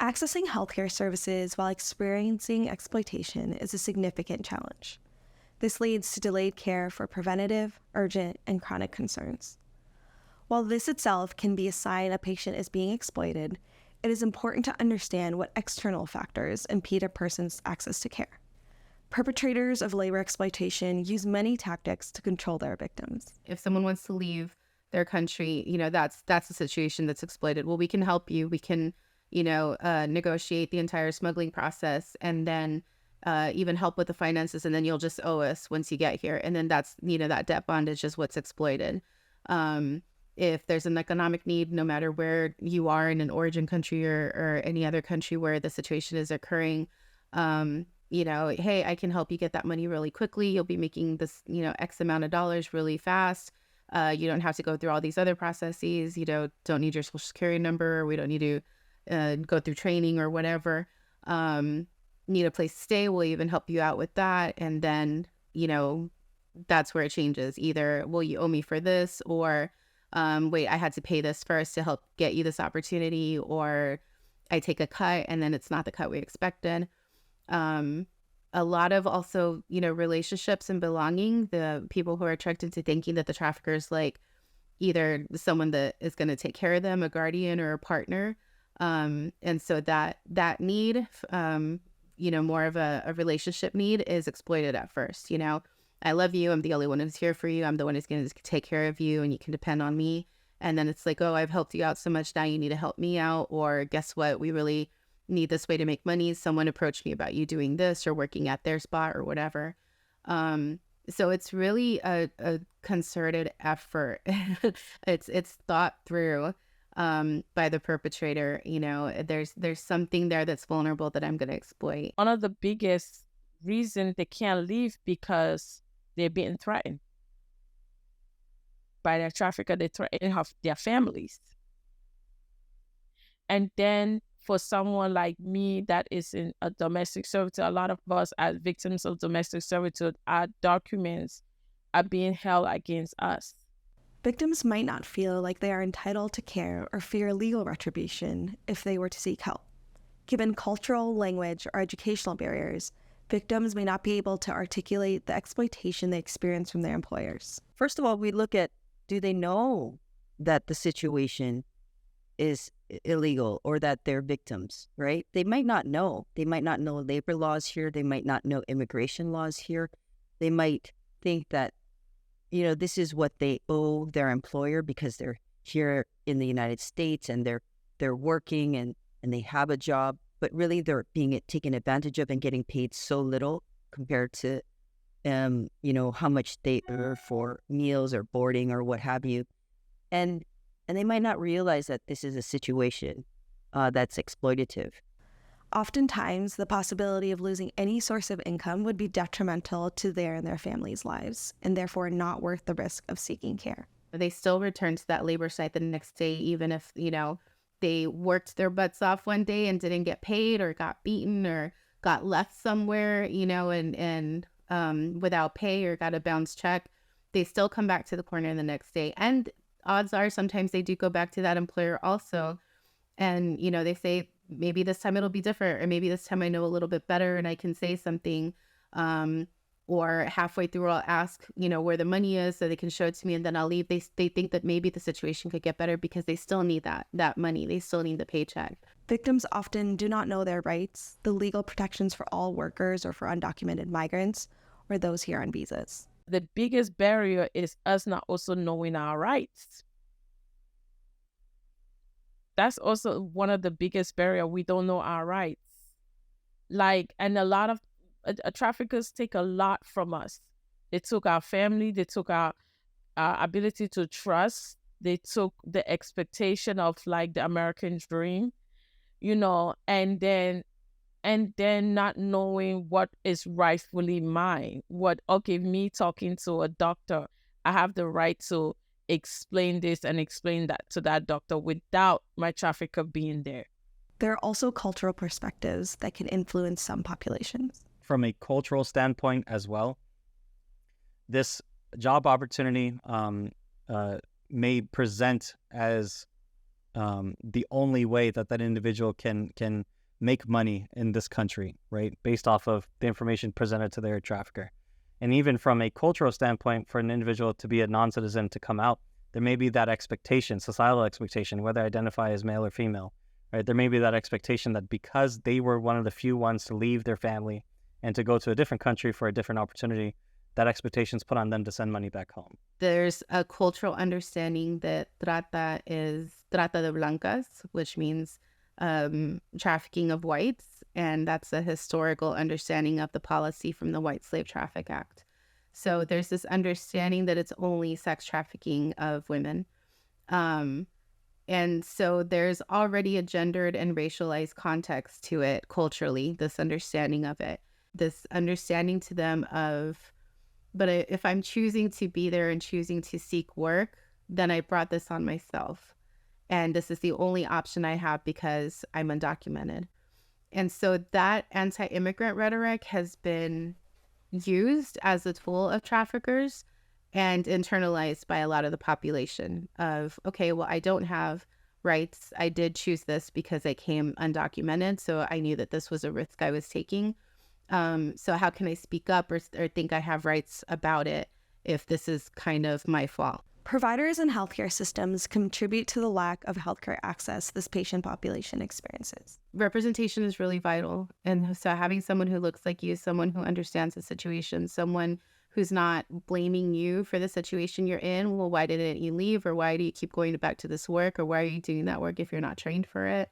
Accessing healthcare services while experiencing exploitation is a significant challenge. This leads to delayed care for preventative, urgent, and chronic concerns. While this itself can be a sign a patient is being exploited, it is important to understand what external factors impede a person's access to care. Perpetrators of labor exploitation use many tactics to control their victims. If someone wants to leave their country, that's a situation that's exploited. Well, we can help you. We can, negotiate the entire smuggling process, and then even help with the finances, and then you'll just owe us once you get here. And then that's, that debt bondage is what's exploited. If there's an economic need, no matter where you are in an origin country or any other country where the situation is occurring, hey, I can help you get that money really quickly. You'll be making this, X amount of dollars really fast. You don't have to go through all these other processes. You don't need your social security number. We don't need to go through training or whatever. Need a place to stay, we'll even help you out with that. And then, that's where it changes. Either, well, you owe me for this, or wait, I had to pay this first to help get you this opportunity, or I take a cut and then it's not the cut we expected. A lot of also, relationships and belonging, the people who are tricked into thinking that the trafficker is like either someone that is going to take care of them, a guardian or a partner. And so that need, more of a relationship need is exploited at first. I love you. I'm the only one who's here for you. I'm the one who's going to take care of you and you can depend on me. And then it's like, oh, I've helped you out so much. Now you need to help me out. Or guess what? We really need this way to make money. Someone approached me about you doing this or working at their spot or whatever. So it's really a concerted effort. It's thought through by the perpetrator. There's something there that's vulnerable that I'm going to exploit. One of the biggest reasons they can't leave because they're being threatened by their trafficker. They threaten their families. And then for someone like me that is in a domestic servitude, a lot of us as victims of domestic servitude, our documents are being held against us. Victims might not feel like they are entitled to care or fear legal retribution if they were to seek help. Given cultural, language, or educational barriers, victims may not be able to articulate the exploitation they experience from their employers. First of all, we look at, do they know that the situation is illegal or that they're victims, right? They might not know. They might not know labor laws here. They might not know immigration laws here. They might think that, this is what they owe their employer because they're here in the United States and they're working and they have a job, but really they're being taken advantage of and getting paid so little compared to, how much they earn for meals or boarding or what have you. And they might not realize that this is a situation that's exploitative. Oftentimes, the possibility of losing any source of income would be detrimental to their and their families' lives, and therefore not worth the risk of seeking care. They still return to that labor site the next day, even if, they worked their butts off one day and didn't get paid or got beaten or got left somewhere, and without pay or got a bounce check. They still come back to the corner the next day. And odds are sometimes they do go back to that employer also. And, they say, maybe this time it'll be different, or maybe this time I know a little bit better and I can say something. Or halfway through, I'll ask, where the money is so they can show it to me and then I'll leave. They think that maybe the situation could get better because they still need that money. They still need the paycheck. Victims often do not know their rights, the legal protections for all workers or for undocumented migrants, or those here on visas. The biggest barrier is us not also knowing our rights. That's also one of the biggest barriers. We don't know our rights. And a lot of traffickers take a lot from us. They took our family. They took our ability to trust. They took the expectation of the American dream, and then not knowing what is rightfully mine. Me talking to a doctor, I have the right to explain this and explain that to that doctor without my trafficker being there. There are also cultural perspectives that can influence some populations. From a cultural standpoint as well, this job opportunity may present as the only way that individual can make money in this country, right? Based off of the information presented to their trafficker. And even from a cultural standpoint, for an individual to be a non-citizen to come out, there may be that expectation, societal expectation, whether they identify as male or female, right? There may be that expectation that because they were one of the few ones to leave their family and to go to a different country for a different opportunity, that expectation is put on them to send money back home. There's a cultural understanding that trata is trata de blancas, which means trafficking of whites. And that's a historical understanding of the policy from the White Slave Traffic Act. So there's this understanding that it's only sex trafficking of women. And so there's already a gendered and racialized context to it culturally, this understanding of it, this understanding to them of, but if I'm choosing to be there and choosing to seek work, then I brought this on myself. And this is the only option I have because I'm undocumented. And so that anti-immigrant rhetoric has been used as a tool of traffickers and internalized by a lot of the population of, okay, well, I don't have rights. I did choose this because I came undocumented. So I knew that this was a risk I was taking. So how can I speak up or think I have rights about it if this is kind of my fault? Providers and healthcare systems contribute to the lack of healthcare access this patient population experiences. Representation is really vital. And so having someone who looks like you, someone who understands the situation, someone who's not blaming you for the situation you're in. Well, why didn't you leave? Or why do you keep going back to this work? Or why are you doing that work if you're not trained for it?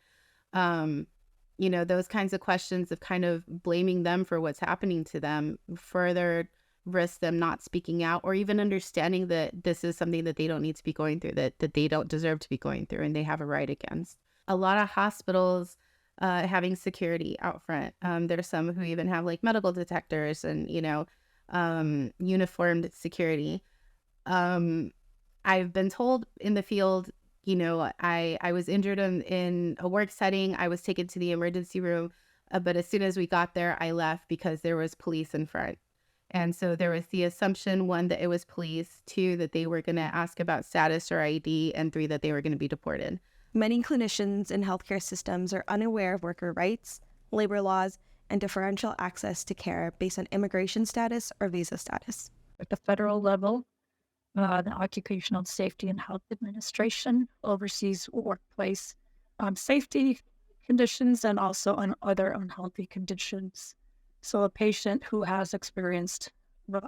You know, those kinds of questions of kind of blaming them for what's happening to them further risk them not speaking out or even understanding that this is something that they don't need to be going through, that they don't deserve to be going through and they have a right against. A lot of hospitals having security out front. There's some who even have like medical detectors and, you know, uniformed security. I've been told in the field, you know, I was injured in a work setting. I was taken to the emergency room, but as soon as we got there, I left because there was police in front. And so there was the assumption, one, that it was police, two, that they were going to ask about status or ID, and three, that they were going to be deported. Many clinicians in healthcare systems are unaware of worker rights, labor laws, and differential access to care based on immigration status or visa status. At the federal level, the Occupational Safety and Health Administration oversees workplace safety conditions and also on other unhealthy conditions. So a patient who has experienced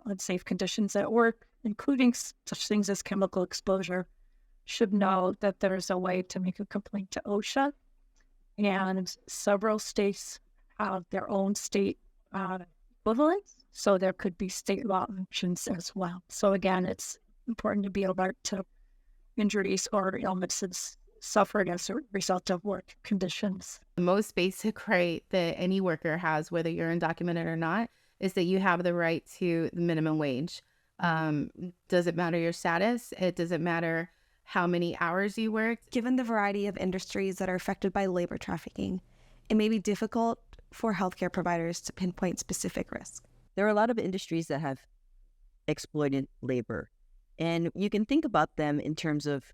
unsafe conditions at work, including such things as chemical exposure, should know that there's a way to make a complaint to OSHA. And several states have their own state equivalents, so there could be state law options as well. So again, it's important to be alert to injuries or illnesses suffered as a result of work conditions. The most basic right that any worker has, whether you're undocumented or not, is that you have the right to the minimum wage. Doesn't matter your status. It doesn't matter how many hours you worked. Given the variety of industries that are affected by labor trafficking, it may be difficult for healthcare providers to pinpoint specific risks. There are a lot of industries that have exploited labor, and you can think about them in terms of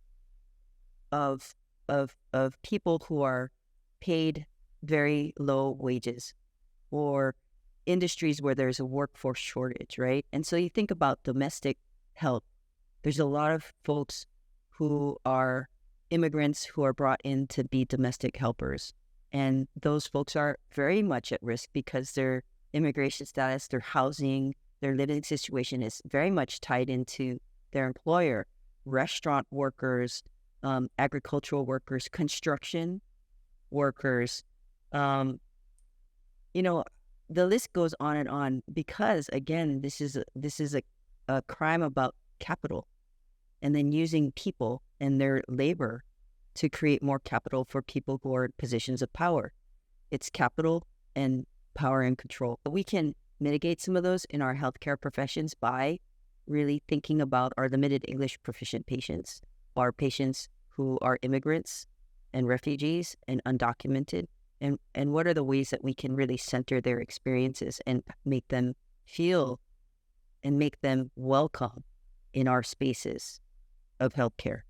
people who are paid very low wages, or industries where there's a workforce shortage, right? And so you think about domestic help. There's a lot of folks who are immigrants who are brought in to be domestic helpers. And those folks are very much at risk because their immigration status, their housing, their living situation is very much tied into their employer. Restaurant workers, agricultural workers, construction workers, you know, the list goes on and on because, again, this is a crime about capital and then using people and their labor to create more capital for people who are in positions of power. It's capital and power and control. We can mitigate some of those in our healthcare professions by really thinking about our limited English proficient patients, our patients who are immigrants and refugees and undocumented, and what are the ways that we can really center their experiences and make them feel and make them welcome in our spaces of healthcare.